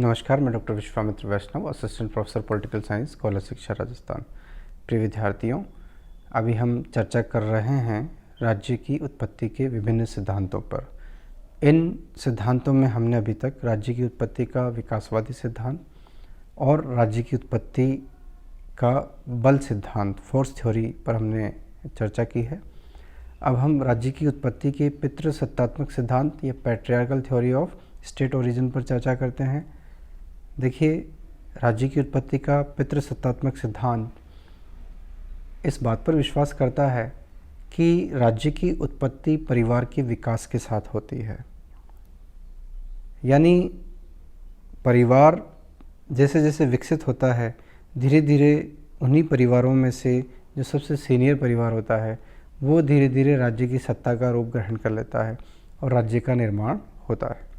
नमस्कार, मैं doctor Vishwamitra Vaishnav, assistant professor political science, college शिक्षा राजस्थान। प्रिय विद्यार्थियों, अभी हम चर्चा कर रहे हैं राज्य की उत्पत्ति के विभिन्न सिद्धांतों पर। इन सिद्धांतों में हमने अभी तक राज्य की उत्पत्ति का विकासवादी सिद्धांत और राज्य की उत्पत्ति का बल सिद्धांत, फोर्स थ्योरी पर हमने चर्चा की है। अब हम राज्य की उत्पत्ति के पितृसत्तात्मक सिद्धांत या patriarchal theory of state origin पर चर्चा करते हैं। देखिए, राज्य की उत्पत्ति का पितृसत्तात्मक सिद्धांत इस बात पर विश्वास करता है कि राज्य की उत्पत्ति परिवार के विकास के साथ होती है। यानी परिवार जैसे जैसे विकसित होता है, धीरे धीरे उन्हीं परिवारों में से जो सबसे सीनियर परिवार होता है वो धीरे धीरे राज्य की सत्ता का रूप ग्रहण कर लेता है और राज्य का निर्माण होता है।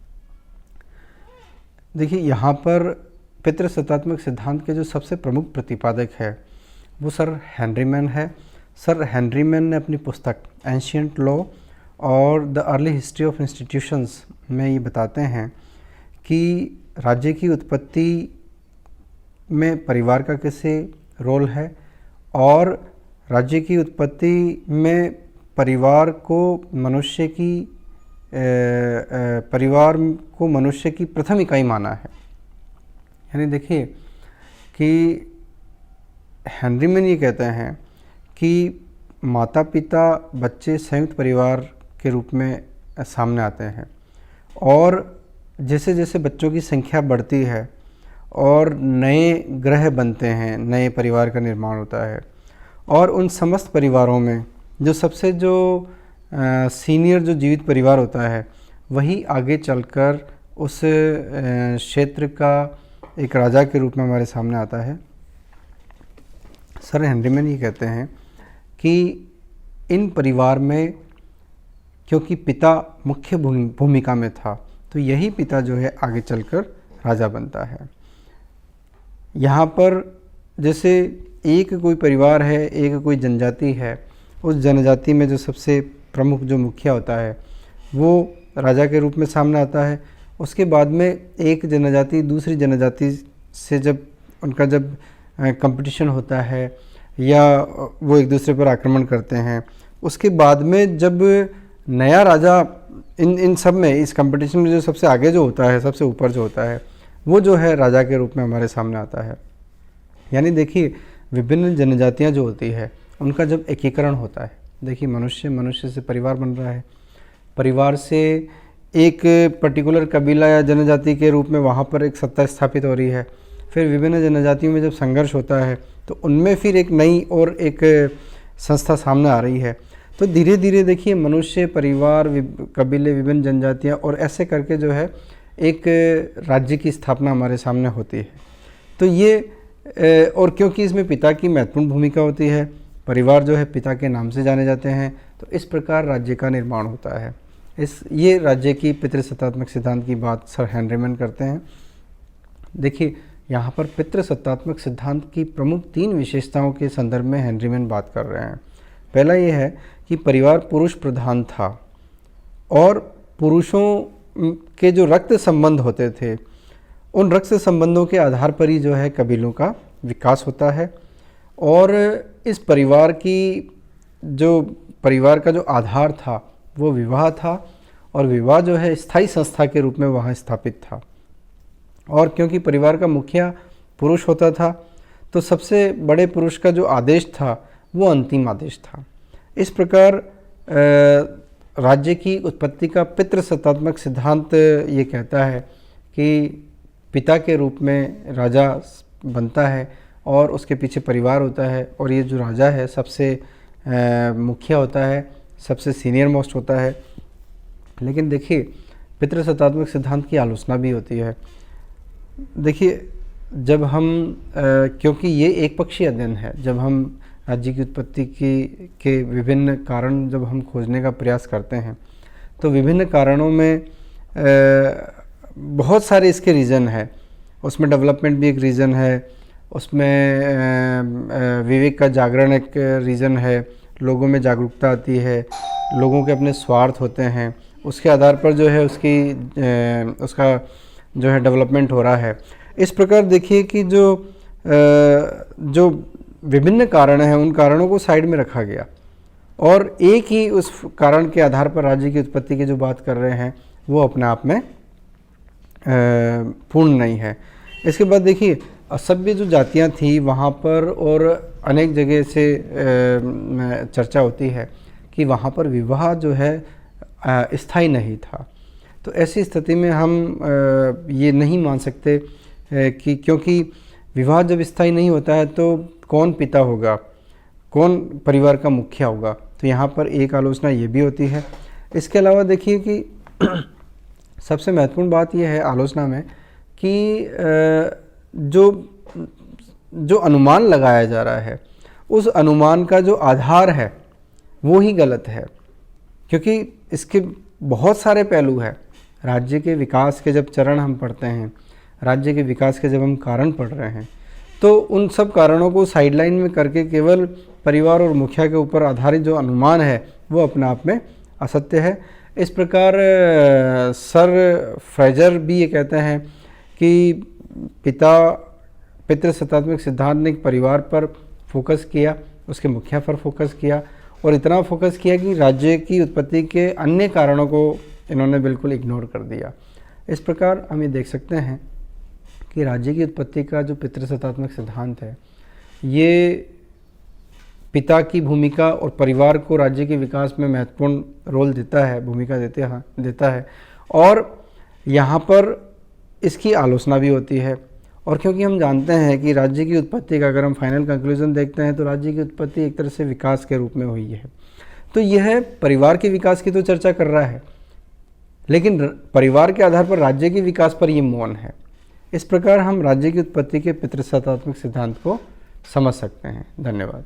देखिए, यहाँ पर पितृसत्तात्मक सिद्धांत के जो सबसे प्रमुख प्रतिपादक है वो सर हेनरी मैन है। सर हेनरी मैन ने अपनी पुस्तक एंशिएंट लॉ और the early history of institutions में ये बताते हैं कि राज्य की उत्पत्ति में परिवार का कैसे रोल है और राज्य की उत्पत्ति में परिवार को मनुष्य की प्रथम इकाई माना है। यानी देखिए कि हेनरी मैन ये कहते हैं कि माता पिता बच्चे संयुक्त परिवार के रूप में सामने आते हैं और जैसे जैसे बच्चों की संख्या बढ़ती है और नए ग्रह बनते हैं, नए परिवार का निर्माण होता है और उन समस्त परिवारों में जो सबसे सीनियर जो जीवित परिवार होता है वही आगे चलकर उस क्षेत्र का एक राजा के रूप में हमारे सामने आता है। सर हेनरी मैन ये कहते हैं कि इन परिवार में क्योंकि पिता मुख्य भूमिका में था तो यही पिता जो है आगे चलकर राजा बनता है। यहाँ पर जैसे एक कोई परिवार है, एक कोई जनजाति है, उस जनजाति में जो सबसे प्रमुख जो मुखिया होता है वो राजा के रूप में सामने आता है। उसके बाद में एक जनजाति दूसरी जनजाति से जब कंपटीशन होता है या वो एक दूसरे पर आक्रमण करते हैं, उसके बाद में जब नया राजा इन सब में इस कंपटीशन में जो सबसे आगे जो होता है, सबसे ऊपर जो होता है वो जो है राजा के रूप में हमारे सामने आता है। यानी देखिए, विभिन्न जनजातियाँ जो होती है उनका जब एकीकरण होता है, देखिए मनुष्य से परिवार बन रहा है, परिवार से एक पर्टिकुलर कबीला या जनजाति के रूप में वहाँ पर एक सत्ता स्थापित हो रही है। फिर विभिन्न जनजातियों में जब संघर्ष होता है तो उनमें फिर एक नई और एक संस्था सामने आ रही है। तो धीरे धीरे देखिए मनुष्य, परिवार, कबीले, विभिन्न जनजातियाँ और ऐसे करके जो है एक राज्य की स्थापना हमारे सामने होती है। तो ये और क्योंकि इसमें पिता की महत्वपूर्ण भूमिका होती है, परिवार जो है पिता के नाम से जाने जाते हैं, तो इस प्रकार राज्य का निर्माण होता है। ये राज्य की पितृसत्तात्मक सिद्धांत की बात सर हेनरी मैन करते हैं। देखिए, यहाँ पर पितृसत्तात्मक सिद्धांत की प्रमुख 3 विशेषताओं के संदर्भ में हेनरी मैन बात कर रहे हैं। पहला ये है कि परिवार पुरुष प्रधान था और पुरुषों के जो रक्त संबंध होते थे उन रक्त संबंधों के आधार पर ही जो है कबीलों का विकास होता है और इस परिवार का जो आधार था वो विवाह था और विवाह जो है स्थायी संस्था के रूप में वहाँ स्थापित था। और क्योंकि परिवार का मुखिया पुरुष होता था तो सबसे बड़े पुरुष का जो आदेश था वो अंतिम आदेश था। इस प्रकार राज्य की उत्पत्ति का पितृसत्तात्मक सिद्धांत ये कहता है कि पिता के रूप में राजा बनता है और उसके पीछे परिवार होता है और ये जो राजा है सबसे मुखिया होता है, सबसे सीनियर मोस्ट होता है। लेकिन देखिए, पितृसत्तात्मक सिद्धांत की आलोचना भी होती है। देखिए, जब हम क्योंकि ये एक पक्षीय अध्ययन है, जब हम राज्य की उत्पत्ति के विभिन्न कारण जब हम खोजने का प्रयास करते हैं तो विभिन्न कारणों में बहुत सारे इसके रीज़न है। उसमें डेवलपमेंट भी एक रीज़न है, उसमें विवेक का जागरण एक रीज़न है, लोगों में जागरूकता आती है, लोगों के अपने स्वार्थ होते हैं, उसके आधार पर जो है उसका जो है डेवलपमेंट हो रहा है। इस प्रकार देखिए कि जो विभिन्न कारण हैं उन कारणों को साइड में रखा गया और एक ही उस कारण के आधार पर राज्य की उत्पत्ति की जो बात कर रहे हैं वो अपने आप में पूर्ण नहीं है। इसके बाद देखिए असभ्य जो जातियां थी वहाँ पर और अनेक जगह से चर्चा होती है कि वहाँ पर विवाह जो है स्थायी नहीं था। तो ऐसी स्थिति में हम ये नहीं मान सकते कि क्योंकि विवाह जब स्थायी नहीं होता है तो कौन पिता होगा, कौन परिवार का मुखिया होगा। तो यहाँ पर एक आलोचना ये भी होती है। इसके अलावा देखिए कि सबसे महत्वपूर्ण बात यह है आलोचना में कि जो अनुमान लगाया जा रहा है उस अनुमान का जो आधार है वो ही गलत है, क्योंकि इसके बहुत सारे पहलू हैं। राज्य के विकास के जब चरण हम पढ़ते हैं, राज्य के विकास के जब हम कारण पढ़ रहे हैं, तो उन सब कारणों को साइडलाइन में करके केवल परिवार और मुखिया के ऊपर आधारित जो अनुमान है वो अपने आप में असत्य है। इस प्रकार सर फ्रेजर भी ये कहते हैं कि पितृसत्तात्मक सिद्धांत ने परिवार पर फोकस किया, उसके मुखिया पर फोकस किया और इतना फोकस किया कि राज्य की उत्पत्ति के अन्य कारणों को इन्होंने बिल्कुल इग्नोर कर दिया। इस प्रकार हम ये देख सकते हैं कि राज्य की उत्पत्ति का जो पितृसत्तात्मक सिद्धांत है ये पिता की भूमिका और परिवार को राज्य के विकास में महत्वपूर्ण रोल देता है, भूमिका देता है और यहाँ पर इसकी आलोचना भी होती है। और क्योंकि हम जानते हैं कि राज्य की उत्पत्ति का अगर हम फाइनल कंक्लूजन देखते हैं तो राज्य की उत्पत्ति एक तरह से विकास के रूप में हुई है, तो यह परिवार के विकास की तो चर्चा कर रहा है, लेकिन परिवार के आधार पर राज्य के विकास पर ये मौन है। इस प्रकार हम राज्य की उत्पत्ति के पितृसत्तात्मक सिद्धांत को समझ सकते हैं। धन्यवाद।